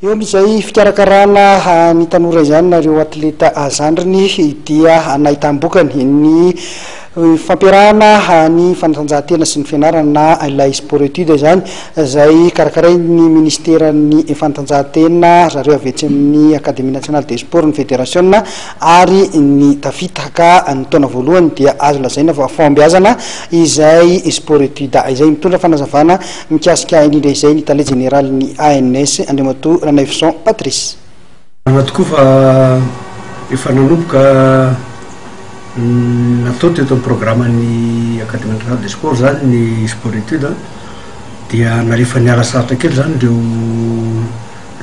eo am'izay fikarakarana ny tanora izany nareo atleta azandriny dia nahitam-bokany ny fampiarahana ny fanatanjahantena sy ny fianarana ilay sport étude izany izay karakaray ny ministeran'ny fanatanjahantena zareo avy etsy amin'ny académie nationale des sports ny fédération ary ny tafitaka ny taona voalohany dia azo lazaina fa fombiazana izay sport étude izay mitondra fanazavana mikasika indrindra izay ny tale général ny ANS Andriamatoa Ranaivoson Patrice. Tokoa fa efa nanomboka natao teto amin'ny programan'ny Académie nationale des sports zany ny sport étude dia narefa niala saratra kely zany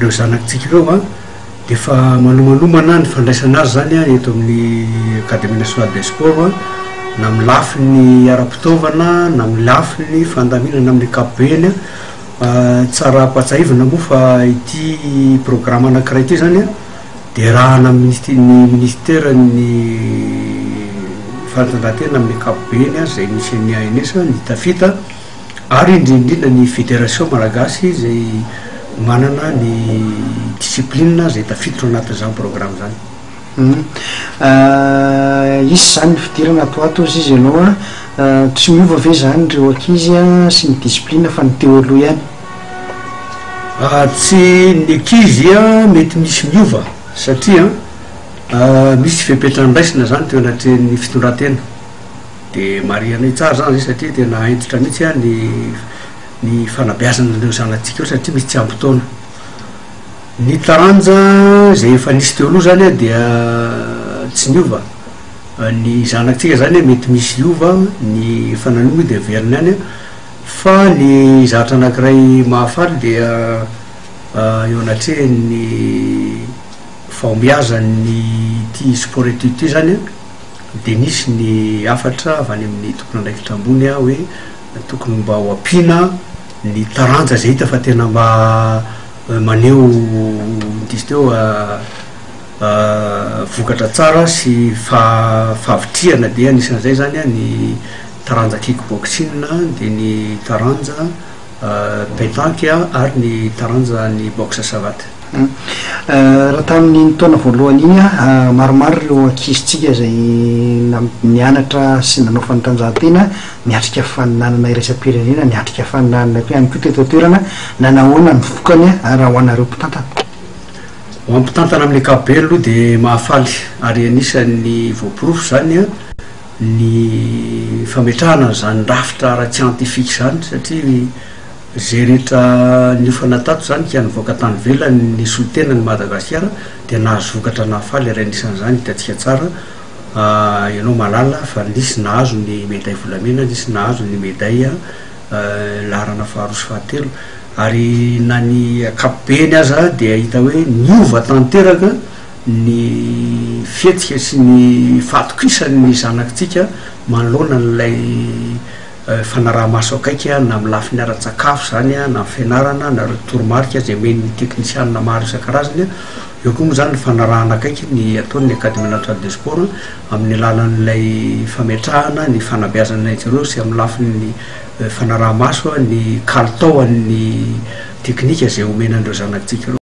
reo zanakitsika ireo dia fa manomanomana ny fandraisana azy zany eto amin'ny Académie nationale des sports na amin'ny lafiny ara-pitaovana na amin'ny lafiny fandaminana amin'ny ankapobeny tsara ampatsahivana moa fa ity programme anankiray ity zany dia rahana ny ministère ny fanatanjahantena amin'ny ankapobeny zay misy ny ANS ny tafita ary indrindrindra ny fédération malagasy zay manana ny discipline zay tafiditra anatin'izany programme zany. Isy zany fidirana atoato izy ianao tsy miova ve zany reo ankizy sy ny discipline fa ny teo aloha ihany? Tsy ny ankizy mety misy miova satria misy fipetrahandraisina zany teo anatin'ny fitondratena dia marianay tsara zany zay satria tena entitra mihitsy ny fanabeazana reo zanatsika eo satria misy tsy ampy-taona. Ny taranja zay efa nisy teo aloha zany dia tsy miova, ny zanakitsika zany mety misy iova ny fananomy dia verina any fa ny zavatra anankiray mahafaly dia eo anatrehany fahombiazany ty sport étude ty zany dia nisy ny afatra avy any amin'ny tompona andraikitra ambony hoe tokony mba ho ampiana ny taranja zay hita fa tena mba maneo dizy teo vokatra tsara sy fahavitriana dia anisan'izay zany ny taranja kickboxing dia ny taranja pétanque ary ny taranja ny boxe savate. Raha tamin'ny taona voalohany iny maromaro ireo ankizitsika zay nianatra sy nanao fanatanjahantena niatrika faninanana iraisam-pirenena niatrika faninanana koa ihany koa teto toerana nanahoana ny vokany raha ho anareo mpitantana? Ho amin'ny mpitantana amin'ny ankapobeny aloha dia mahafaly ary anisan'ny voapirofo zany ny fametrahana zany rafitra ara-tsiantifika zany satria zay rehetra niofana tato zany ka nivoaka tany velany ny solotena ny Madagasikara dia nahazo vokatra nahafaly ary anisan'izany hitantsika tsara ianao malala fa nisy nahazo ny médaille volamena, nisy nahazo ny médaille laharana faharoa sy fahatelo ary na ny ankapobeny aza dia hita hoe niova tanteraka ny fihetsika sy ny fahatokisany zanakitsika manoloana n'ilay fanaraha-maso akaika na amin'ny lafiny ara-tsakafo zany na fianarana na toromarika zay men'ny teknisianina maro isan-karazany eo koa moa zany ny fanarahana akaiky ny ataon'ny Académie nationale des sports amin'ny alalan'ilay fametrahana ny fanabeazana zareo sy amin'ny lafiny fanaraha-maso ny kalitao ny teknika zay omenandreo zanakitsika ireo.